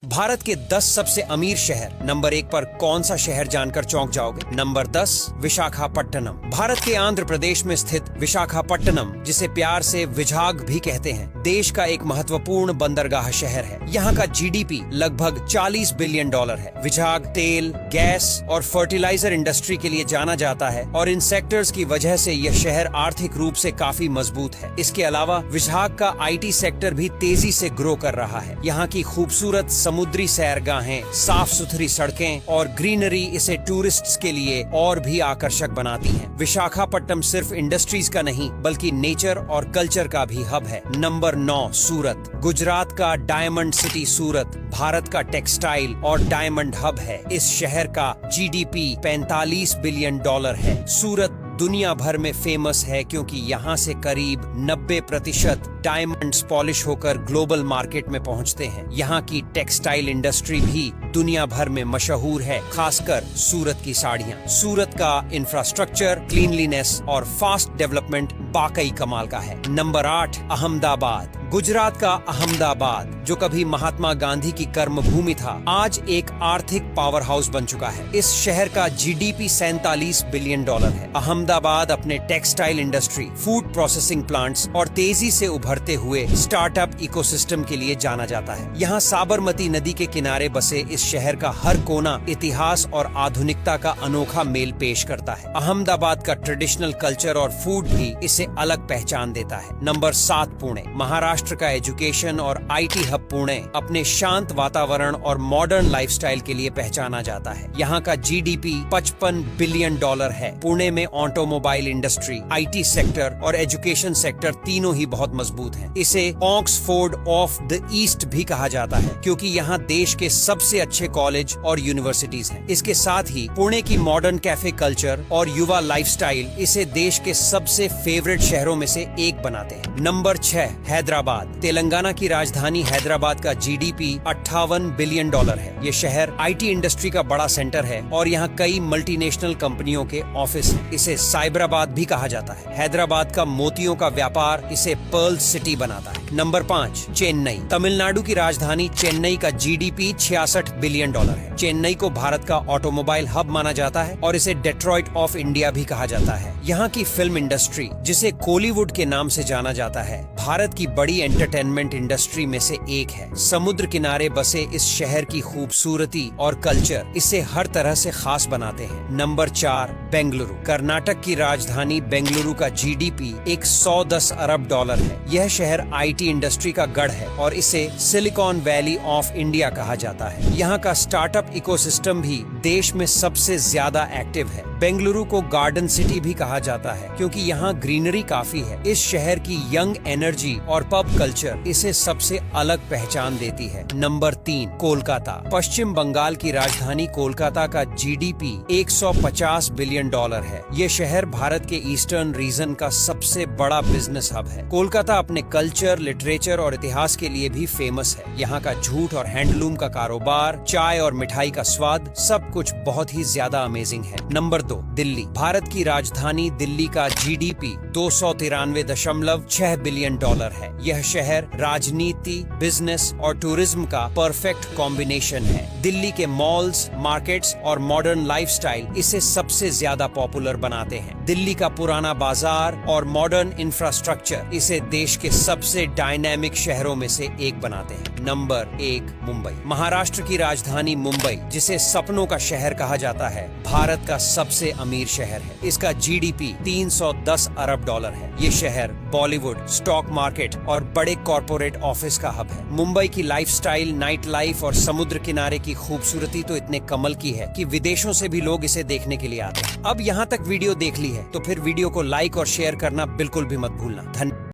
भारत के 10 सबसे अमीर शहर। नंबर 1 पर कौन सा शहर जानकर चौंक जाओगे? नंबर 10 विशाखापट्टनम। भारत के आंध्र प्रदेश में स्थित विशाखापट्टनम, जिसे प्यार से विझाग भी कहते हैं, देश का एक महत्वपूर्ण बंदरगाह शहर है। यहाँ का जीडीपी लगभग $40 बिलियन है। विझाग तेल, गैस और फर्टिलाइजर इंडस्ट्री के लिए जाना जाता है और इन सेक्टर्स की वजह से यह शहर आर्थिक रूप से काफी मजबूत है। इसके अलावा विझाग का आईटी सेक्टर भी तेजी से ग्रो कर रहा है। यहाँ की खूबसूरत समुद्री सैरगाहें, साफ सुथरी सड़कें और ग्रीनरी इसे टूरिस्ट्स के लिए और भी आकर्षक बनाती हैं। विशाखापट्टनम सिर्फ इंडस्ट्रीज का नहीं बल्कि नेचर और कल्चर का भी हब है। नंबर 9 सूरत। गुजरात का डायमंड सिटी सूरत भारत का टेक्सटाइल और डायमंड हब है। इस शहर का जीडीपी $45 बिलियन है। सूरत दुनिया भर में फेमस है क्योंकि यहाँ से करीब 90% डायमंड्स पॉलिश होकर ग्लोबल मार्केट में पहुँचते हैं। यहाँ की टेक्सटाइल इंडस्ट्री भी दुनिया भर में मशहूर है, खासकर सूरत की साड़ियाँ। सूरत का इंफ्रास्ट्रक्चर, क्लीनलीनेस और फास्ट डेवलपमेंट वाकई कमाल का है। नंबर 8 अहमदाबाद। गुजरात का अहमदाबाद, जो कभी महात्मा गांधी की कर्मभूमि था, आज एक आर्थिक पावर हाउस बन चुका है। इस शहर का जीडीपी $47 बिलियन है। अहमदाबाद अपने textile industry, food processing plants और तेजी से उभरते हुए स्टार्टअप इकोसिस्टम के लिए जाना जाता है। यहाँ साबरमती नदी के किनारे बसे इस शहर का हर कोना इतिहास और आधुनिकता का अनोखा मेल पेश करता है। अहमदाबाद का ट्रेडिशनल कल्चर और फूड भी इसे अलग पहचान देता है। नंबर 7 पुणे। महाराष्ट्र का एजुकेशन और आईटी हब पुणे अपने शांत वातावरण और मॉडर्न लाइफस्टाइल के लिए पहचाना जाता है। यहाँ का जीडीपी $55 बिलियन है। पुणे में ऑटोमोबाइल इंडस्ट्री, आईटी सेक्टर और एजुकेशन सेक्टर तीनों ही बहुत मजबूत हैं। इसे ऑक्सफोर्ड ऑफ द ईस्ट भी कहा जाता है क्योंकि यहाँ देश के सबसे अच्छे कॉलेज और यूनिवर्सिटीज हैं। इसके साथ ही पुणे की मॉडर्न कैफे कल्चर और युवा लाइफस्टाइल इसे देश के सबसे फेवरेट शहरों में से एक बनाते हैं। नंबर 6 हैदराबाद। तेलंगाना की राजधानी हैदराबाद का जीडीपी $58 बिलियन है। ये शहर आईटी इंडस्ट्री का बड़ा सेंटर है और यहाँ कई मल्टीनेशनल कंपनियों के ऑफिस हैं। इसे साइबराबाद भी कहा जाता है। हैदराबाद का मोतियों का व्यापार इसे पर्ल सिटी बनाता है। नंबर 5 चेन्नई। तमिलनाडु की राजधानी चेन्नई का जीडीपी $66 बिलियन है। चेन्नई को भारत का ऑटोमोबाइल हब माना जाता है और इसे डेट्रॉइट ऑफ इंडिया भी कहा जाता है। यहाँ की फिल्म इंडस्ट्री, जिसे कोलीवुड के नाम से जाना जाता है, भारत की बड़ी एंटरटेनमेंट इंडस्ट्री में से एक है। समुद्र किनारे बसे इस शहर की खूबसूरती और कल्चर इसे हर तरह से खास बनाते हैं। नंबर 4 बेंगलुरु। कर्नाटक की राजधानी बेंगलुरु का जीडीपी $110 अरब है। यह शहर आईटी इंडस्ट्री का गढ़ है और इसे सिलिकॉन वैली ऑफ इंडिया कहा जाता है। यहाँ का स्टार्टअप इकोसिस्टम भी देश में सबसे ज्यादा एक्टिव है। बेंगलुरु को गार्डन सिटी भी कहा जाता है क्योंकि यहाँ ग्रीनरी काफी है। इस शहर की यंग एनर्जी और पब कल्चर इसे सबसे अलग पहचान देती है। नंबर 3 कोलकाता। पश्चिम बंगाल की राजधानी कोलकाता का जीडीपी $150 बिलियन है। ये शहर भारत के ईस्टर्न रीजन का सबसे बड़ा बिजनेस हब है। कोलकाता अपने कल्चर, लिटरेचर और इतिहास के लिए भी फेमस है। यहाँ का जूट और हैंडलूम का कारोबार, चाय और मिठाई का स्वाद, सब कुछ बहुत ही ज्यादा अमेजिंग है। नंबर 2 दिल्ली। भारत की राजधानी दिल्ली का जीडीपी $293.6 बिलियन है। यह शहर राजनीति, बिजनेस और टूरिज्म का परफेक्ट कॉम्बिनेशन है। दिल्ली के मॉल्स, मार्केट्स और मॉडर्न लाइफस्टाइल इसे सबसे ज्यादा पॉपुलर बनाते हैं। दिल्ली का पुराना बाजार और मॉडर्न इंफ्रास्ट्रक्चर इसे देश के सबसे डायनामिक शहरों में से एक बनाते हैं। नंबर 1 मुंबई। महाराष्ट्र की राजधानी मुंबई, जिसे सपनों का शहर कहा जाता है, भारत का सबसे अमीर शहर है। इसका जीडीपी $310 अरब है। ये शहर बॉलीवुड, स्टॉक मार्केट और बड़े कॉर्पोरेट ऑफिस का हब है। मुंबई की लाइफस्टाइल, नाइट लाइफ और समुद्र किनारे की खूबसूरती तो इतने कमल की है कि विदेशों से भी लोग इसे देखने के लिए आते हैं। अब यहाँ तक वीडियो देख ली है तो फिर वीडियो को लाइक और शेयर करना बिल्कुल भी मत भूलना। धन्यवाद।